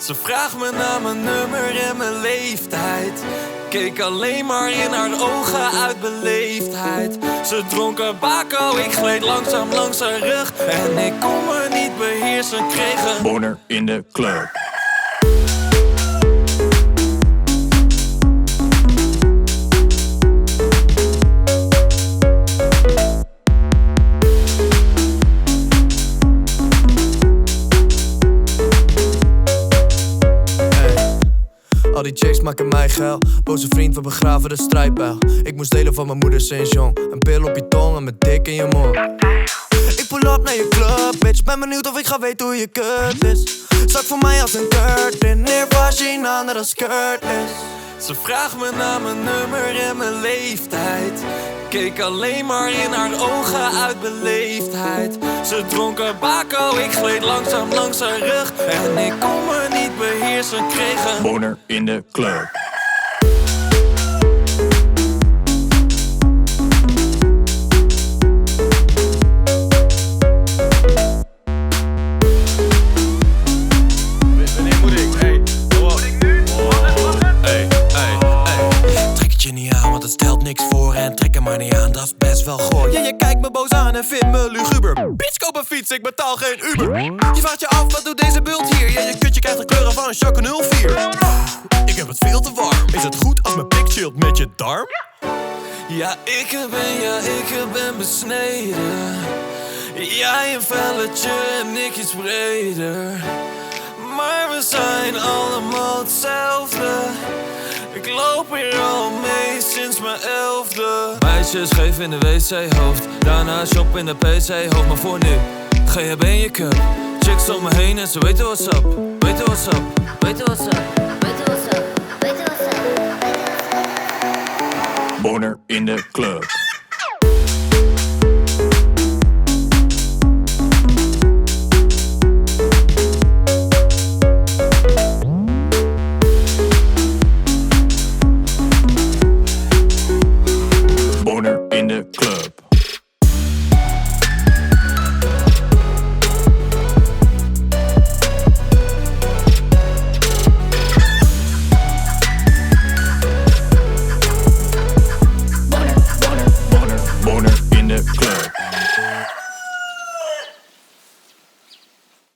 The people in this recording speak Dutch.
Ze vraagt me naar mijn nummer en mijn leeftijd. Keek alleen maar in haar ogen uit beleefdheid. Ze dronk een bako, ik gleed langzaam langs haar rug. En ik kon me niet beheersen, kreeg een boner in de club. Al die chicks maken mij geil. Boze vriend, we begraven de strijdbijl. Ik moest delen van mijn moeder sinds jong. Een pil op je tong en mijn dik in je mond. Ik pull up naar je club, bitch. Ben benieuwd of ik ga weten hoe je kut is. Zak voor mij als een curtain. Neervagina naar een skirt is. Ze vraagt me naar mijn nummer en mijn leeftijd. Keek alleen maar in haar ogen uit beleefdheid. Ze dronk een bako, ik gleed langzaam langs haar rug. En ik kon me niet beheersen, kreeg een boner in de club. Wanneer moet ik? Hey, moet ik nu? Hey. Trek het je niet aan, want het stelt niks voor. En trek hem maar niet aan, dat is best wel goor. Ja, je kijkt me boos aan en vindt me luguber. Bitch, koop een fiets, ik betaal geen Uber. Je vraagt je af, wat doet deze bult hier? Ja, je kutje krijgt de kleuren van een Chaco 04. Ik heb het veel te warm. Is het goed als mijn pik chillt met je darm? Ja, ik ben besneden. Jij een velletje en ik iets breder. Maar we zijn allemaal hetzelfde. Ik loop hier al mee sinds mijn 11e. Meisjes geven in de wc-hoofd. Daarna shop in de PC-hoofd. Maar voor nu, GHB in je cup. Chicks om me heen en ze weten what's up. Weten what's up. Weten what's up. Weten what's up. Weten what's up. Boner in de club.